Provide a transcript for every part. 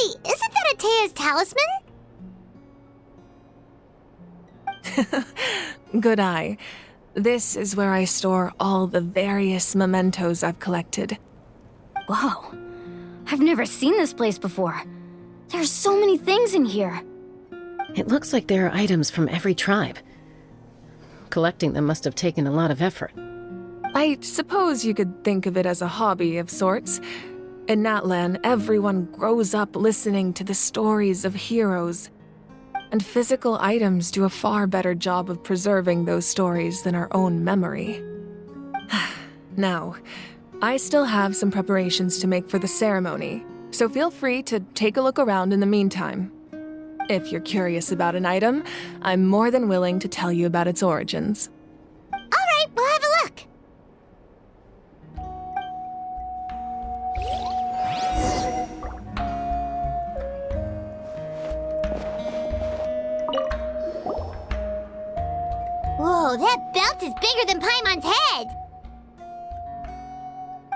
Wait, isn't that Atea's talisman? Good eye. This is where I store all the various mementos I've collected. Whoa. I've never seen this place before. There's so many things in here. It looks like there are items from every tribe. Collecting them must have taken a lot of effort. I suppose you could think of it as a hobby of sorts. In Natlan, everyone grows up listening to the stories of heroes. And physical items do a far better job of preserving those stories than our own memory. Now, I still have some preparations to make for the ceremony, so feel free to take a look around in the meantime. If you're curious about an item, I'm more than willing to tell you about its origins. Alright, we'll have a look. Whoa, that belt is bigger than Paimon's head!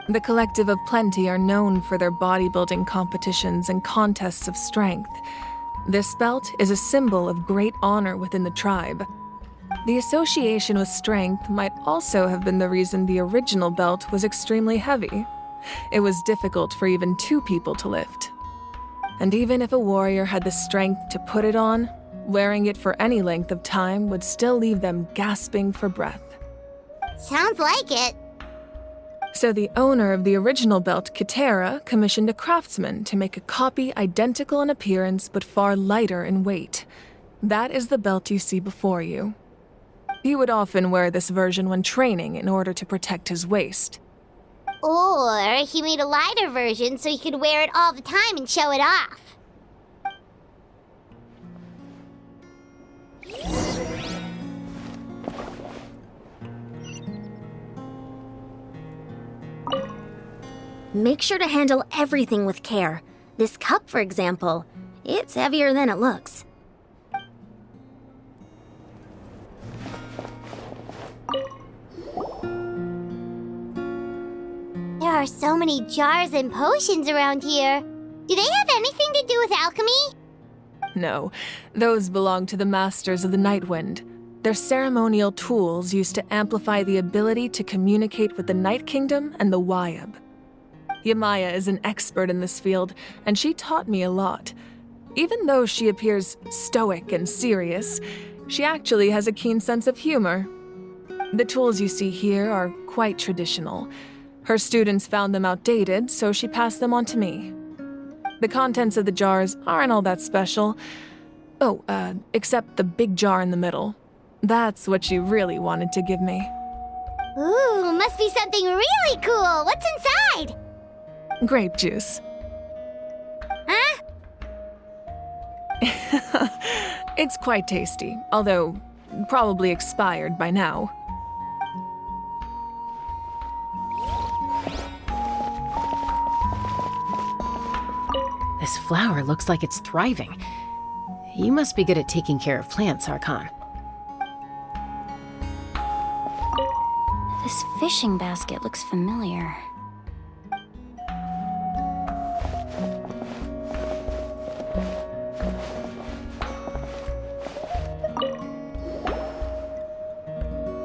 The Collective of Plenty are known for their bodybuilding competitions and contests of strength. This belt is a symbol of great honor within the tribe. The association with strength might also have been the reason the original belt was extremely heavy. It was difficult for even 2 people to lift. And even if a warrior had the strength to put it on, wearing it for any length of time would still leave them gasping for breath. Sounds like it. So the owner of the original belt, Kitera, commissioned a craftsman to make a copy identical in appearance but far lighter in weight. That is the belt you see before you. He would often wear this version when training in order to protect his waist. Or he made a lighter version so he could wear it all the time and show it off. Make sure to handle everything with care. This cup, for example, it's heavier than it looks. There are so many jars and potions around here. Do they have anything to do with alchemy? No, those belong to the Masters of the Nightwind. They're ceremonial tools used to amplify the ability to communicate with the Night Kingdom and the Wyab. Yamaya is an expert in this field, and she taught me a lot. Even though she appears stoic and serious, she actually has a keen sense of humor. The tools you see here are quite traditional. Her students found them outdated, so she passed them on to me. The contents of the jars aren't all that special. Oh, except the big jar in the middle. That's what she really wanted to give me. Ooh, must be something really cool. What's inside? Grape juice. Huh? It's quite tasty, although probably expired by now. This flower looks like it's thriving. You must be good at taking care of plants, Archon. This fishing basket looks familiar.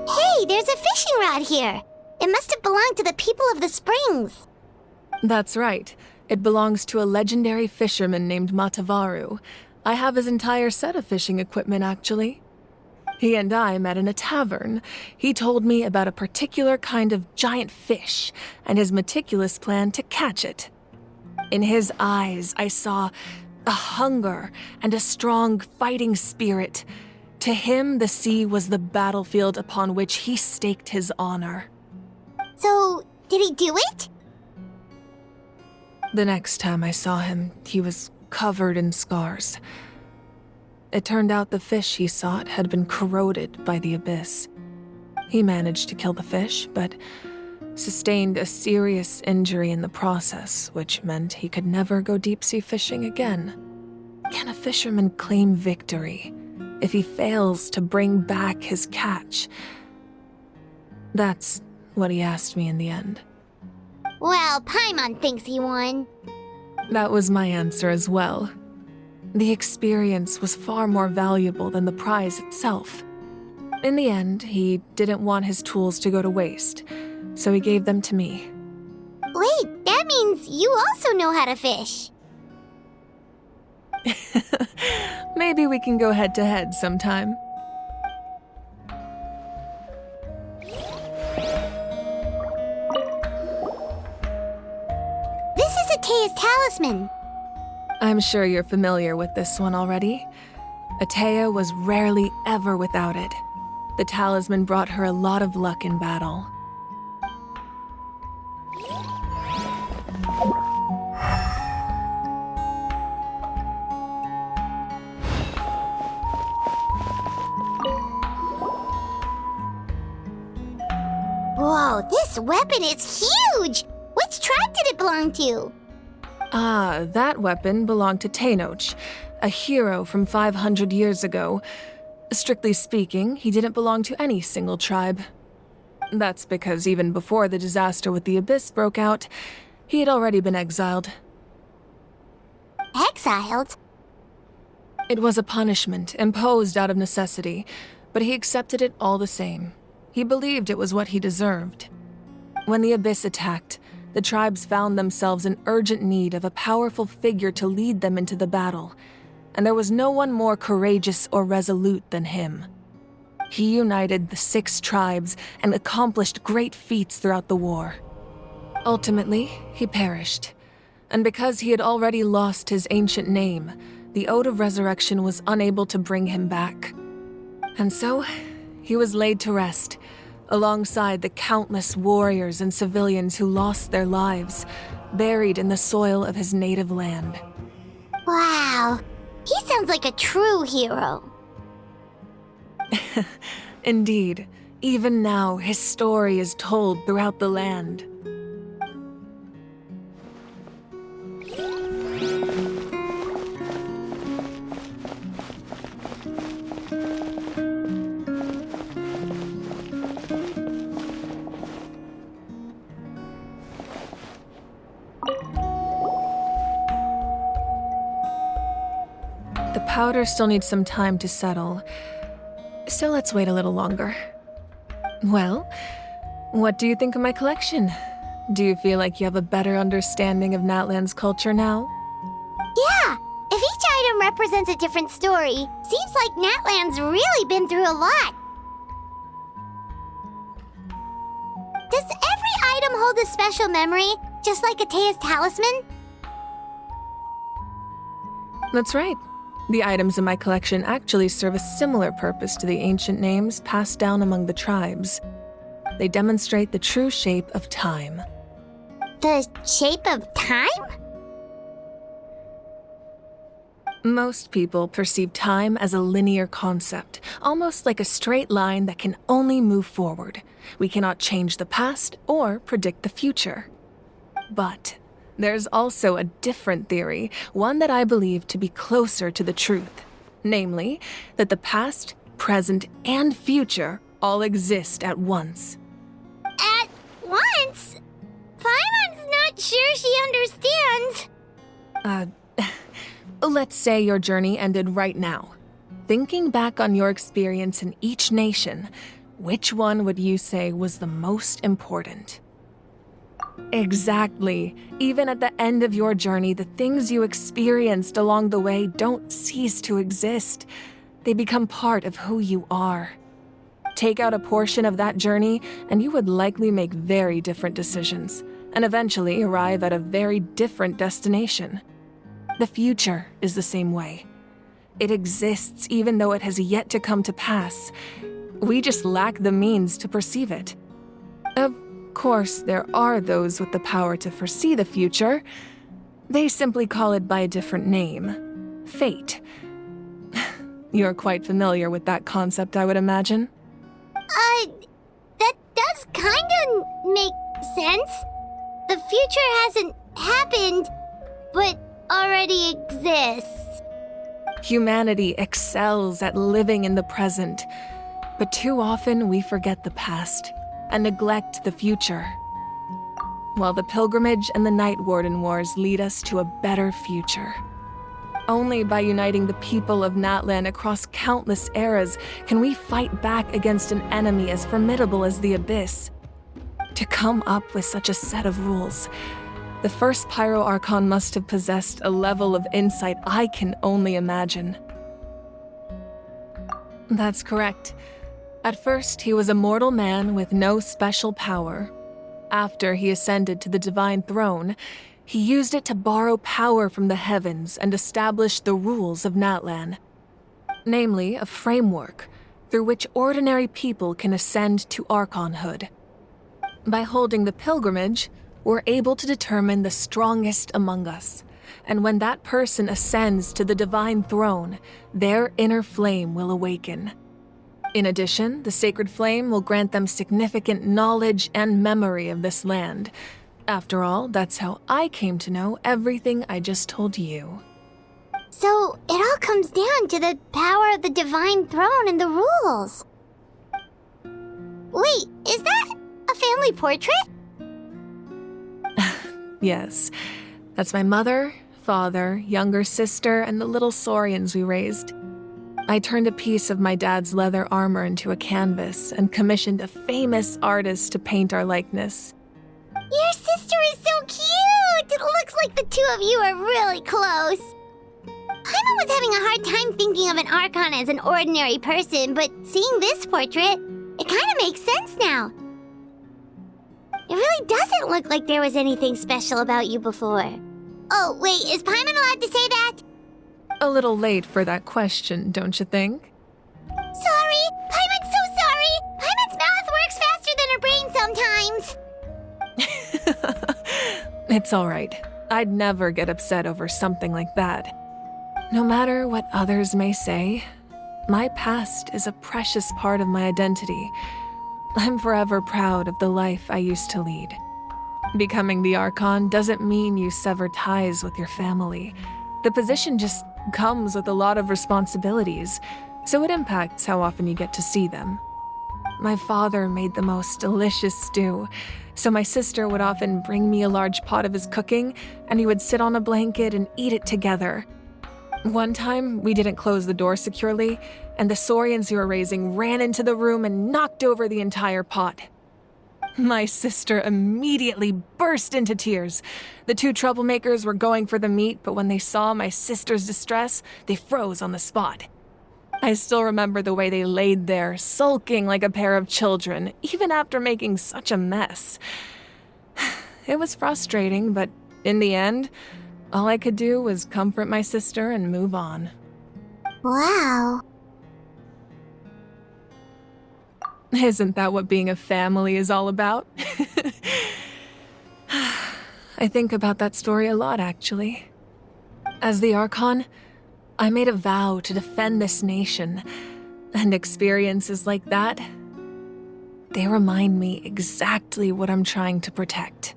Hey, there's a fishing rod here. It must have belonged to the people of the springs. That's right. It belongs to a legendary fisherman named Matavaru. I have his entire set of fishing equipment, actually. He and I met in a tavern. He told me about a particular kind of giant fish and his meticulous plan to catch it. In his eyes, I saw a hunger and a strong fighting spirit. To him, the sea was the battlefield upon which he staked his honor. So, did he do it? The next time I saw him, he was covered in scars. It turned out the fish he sought had been corroded by the abyss. He managed to kill the fish, but sustained a serious injury in the process, which meant he could never go deep-sea fishing again. Can a fisherman claim victory if he fails to bring back his catch? That's what he asked me in the end. Well, Paimon thinks he won. That was my answer as well. The experience was far more valuable than the prize itself. In the end, he didn't want his tools to go to waste, so he gave them to me. Wait, that means you also know how to fish. Maybe we can go head-to-head sometime. This is Atea's talisman. I'm sure you're familiar with this one already. Atea was rarely ever without it. The talisman brought her a lot of luck in battle. Whoa, this weapon is huge! Which tribe did it belong to? Ah, that weapon belonged to Tenoch, a hero from 500 years ago. Strictly speaking, he didn't belong to any single tribe. That's because even before the disaster with the Abyss broke out, he had already been exiled. Exiled? It was a punishment imposed out of necessity, but he accepted it all the same. He believed it was what he deserved. When the Abyss attacked, the tribes found themselves in urgent need of a powerful figure to lead them into the battle, and there was no one more courageous or resolute than him. He united the 6 tribes and accomplished great feats throughout the war. Ultimately, he perished, and because he had already lost his ancient name, the Ode of Resurrection was unable to bring him back. And so, he was laid to rest, alongside the countless warriors and civilians who lost their lives, buried in the soil of his native land. Wow, he sounds like a true hero. Indeed, even now his story is told throughout the land. The powder still needs some time to settle, so let's wait a little longer. Well, what do you think of my collection? Do you feel like you have a better understanding of Natlan's culture now? Yeah, if each item represents a different story, seems like Natlan's really been through a lot. Does every item hold a special memory, just like Atea's talisman? That's right. The items in my collection actually serve a similar purpose to the ancient names passed down among the tribes. They demonstrate the true shape of time. The shape of time? Most people perceive time as a linear concept, almost like a straight line that can only move forward. We cannot change the past or predict the future. But there's also a different theory, one that I believe to be closer to the truth. Namely, that the past, present, and future all exist at once. At once? Paimon's not sure she understands. Let's say your journey ended right now. Thinking back on your experience in each nation, which one would you say was the most important? Exactly. Even at the end of your journey, the things you experienced along the way don't cease to exist. They become part of who you are. Take out a portion of that journey, and you would likely make very different decisions, and eventually arrive at a very different destination. The future is the same way. It exists even though it has yet to come to pass. We just lack the means to perceive it. Of course, there are those with the power to foresee the future. They simply call it by a different name. Fate. You're quite familiar with that concept, I would imagine. That does kinda make sense. The future hasn't happened, but already exists. Humanity excels at living in the present, but too often we forget the past and neglect the future. while the pilgrimage and the Night Warden Wars lead us to a better future. Only by uniting the people of Natlan across countless eras can we fight back against an enemy as formidable as the Abyss. To come up with such a set of rules, the first Pyro Archon must have possessed a level of insight I can only imagine. That's correct. At first, he was a mortal man with no special power. After he ascended to the Divine Throne, he used it to borrow power from the heavens and establish the rules of Natlan. Namely, a framework through which ordinary people can ascend to Archonhood. By holding the pilgrimage, we're able to determine the strongest among us, and when that person ascends to the Divine Throne, their inner flame will awaken. In addition, the Sacred Flame will grant them significant knowledge and memory of this land. After all, that's how I came to know everything I just told you. So, it all comes down to the power of the Divine Throne and the rules. Wait, is that a family portrait? Yes, that's my mother, father, younger sister, and the little saurians we raised. I turned a piece of my dad's leather armor into a canvas and commissioned a famous artist to paint our likeness. Your sister is so cute! It looks like the two of you are really close. Paimon was having a hard time thinking of an Archon as an ordinary person, but seeing this portrait, it kind of makes sense now. It really doesn't look like there was anything special about you before. Oh, wait, is Paimon allowed to say that? A little late for that question, don't you think? Sorry! Paimon's so sorry! Paimon's mouth works faster than her brain sometimes! It's all right. I'd never get upset over something like that. No matter what others may say, my past is a precious part of my identity. I'm forever proud of the life I used to lead. Becoming the Archon doesn't mean you sever ties with your family. The position just comes with a lot of responsibilities, so it impacts how often you get to see them. My father made the most delicious stew, so my sister would often bring me a large pot of his cooking, and we would sit on a blanket and eat it together. One time, we didn't close the door securely, and the saurians we were raising ran into the room and knocked over the entire pot. My sister immediately burst into tears. The two troublemakers were going for the meat, but when they saw my sister's distress, they froze on the spot. I still remember the way they laid there, sulking like a pair of children, even after making such a mess. It was frustrating, but in the end, all I could do was comfort my sister and move on. Wow. Isn't that what being a family is all about? I think about that story a lot, actually. As the Archon, I made a vow to defend this nation, and experiences like that, they remind me exactly what I'm trying to protect.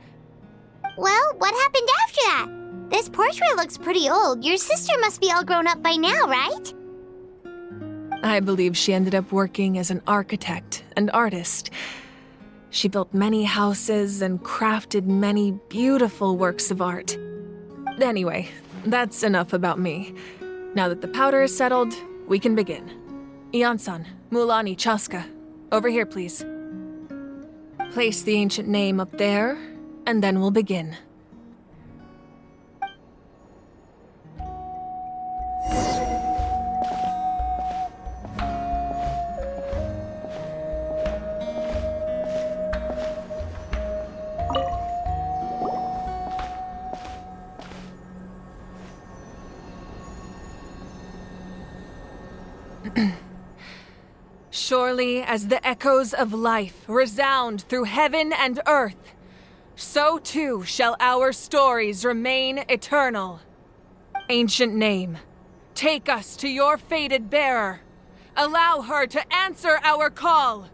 Well, what happened after that? This portrait looks pretty old. Your sister must be all grown up by now, right? I believe she ended up working as an architect and artist. She built many houses and crafted many beautiful works of art. Anyway, that's enough about me. Now that the powder is settled, we can begin. Ian-san, Mulani, Chaska, over here, please. Place the ancient name up there, and then we'll begin. Surely as the echoes of life resound through heaven and earth, so too shall our stories remain eternal. Ancient name, take us to your fated bearer. Allow her to answer our call.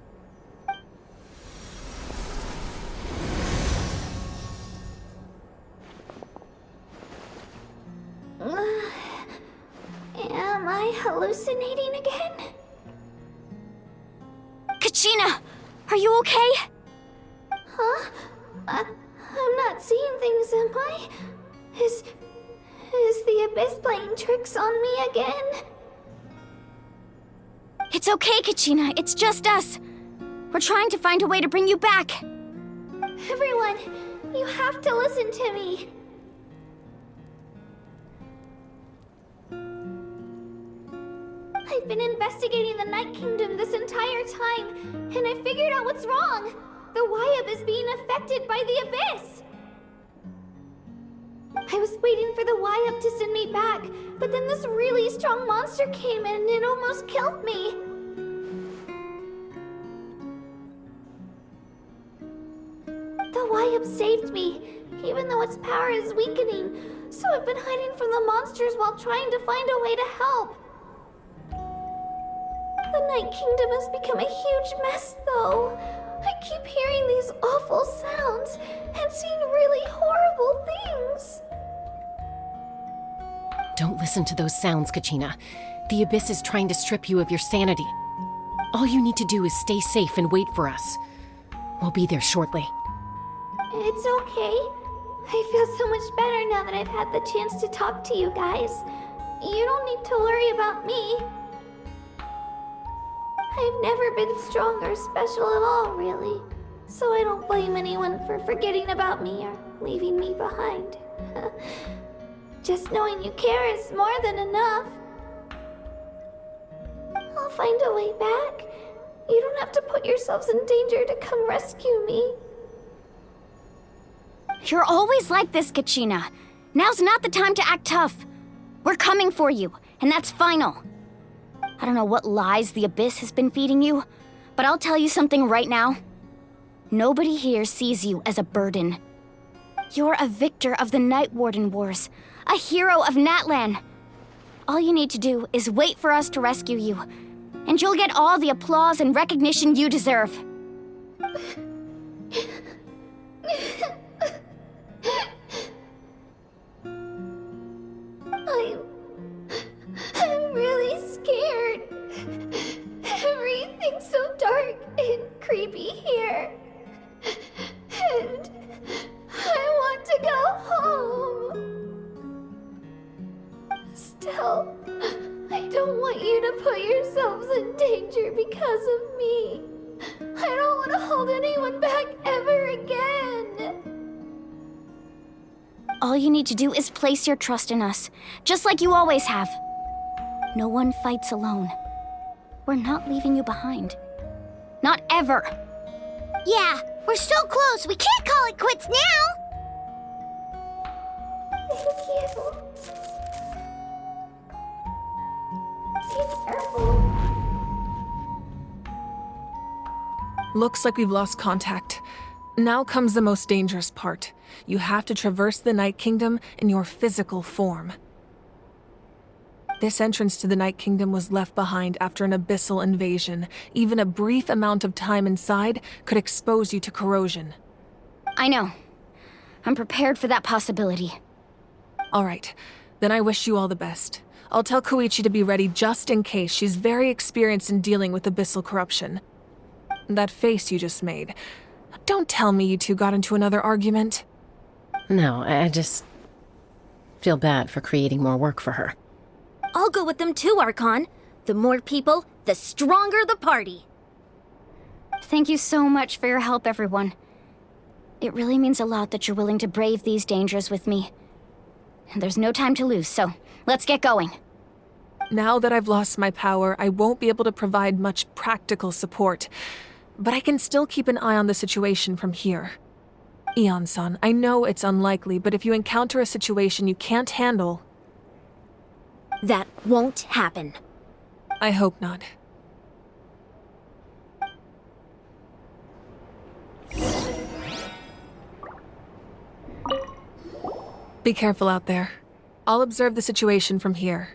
Am I hallucinating again? Kachina, are you okay? Huh? I'm seeing things, am I? Is the Abyss playing tricks on me again? It's okay, Kachina. It's just us. We're trying to find a way to bring you back. Everyone, you have to listen to me. I've been investigating the Night Kingdom this entire time, and I figured out what's wrong. The Wyab is being affected by the Abyss. I was waiting for the Wyab to send me back, but then this really strong monster came in and it almost killed me. The Wyab saved me, even though its power is weakening, so I've been hiding from the monsters while trying to find a way to help. The Night Kingdom has become a huge mess, though. I keep hearing these awful sounds and seeing really horrible things. Don't listen to those sounds, Kachina. The Abyss is trying to strip you of your sanity. All you need to do is stay safe and wait for us. We'll be there shortly. It's okay. I feel so much better now that I've had the chance to talk to you guys. You don't need to worry about me. I've never been strong or special at all, really. So I don't blame anyone for forgetting about me or leaving me behind. Just knowing you care is more than enough. I'll find a way back. You don't have to put yourselves in danger to come rescue me. You're always like this, Kachina. Now's not the time to act tough. We're coming for you, and that's final. I don't know what lies the Abyss has been feeding you, but I'll tell you something right now. Nobody here sees you as a burden. You're a victor of the Night Warden Wars, a hero of Natlan. All you need to do is wait for us to rescue you, and you'll get all the applause and recognition you deserve. I'm really scared. Everything's so dark and creepy here. And I want to go home. Still, I don't want you to put yourselves in danger because of me. I don't want to hold anyone back ever again. All you need to do is place your trust in us, just like you always have. No one fights alone. We're not leaving you behind. Not ever. Yeah, we're so close. We can't call it quits now. Thank you. Be careful. Looks like we've lost contact. Now comes the most dangerous part. You have to traverse the Night Kingdom in your physical form. This entrance to the Night Kingdom was left behind after an abyssal invasion. Even a brief amount of time inside could expose you to corrosion. I know. I'm prepared for that possibility. All right, then I wish you all the best. I'll tell Koichi to be ready just in case. She's very experienced in dealing with abyssal corruption. That face you just made. Don't tell me you two got into another argument. No, I just feel bad for creating more work for her. I'll go with them too, Archon. The more people, the stronger the party. Thank you so much for your help, everyone. It really means a lot that you're willing to brave these dangers with me. And there's no time to lose, so let's get going. Now that I've lost my power, I won't be able to provide much practical support. But I can still keep an eye on the situation from here. Eon-san, I know it's unlikely, but if you encounter a situation you can't handle... That won't happen. I hope not. Be careful out there. I'll observe the situation from here.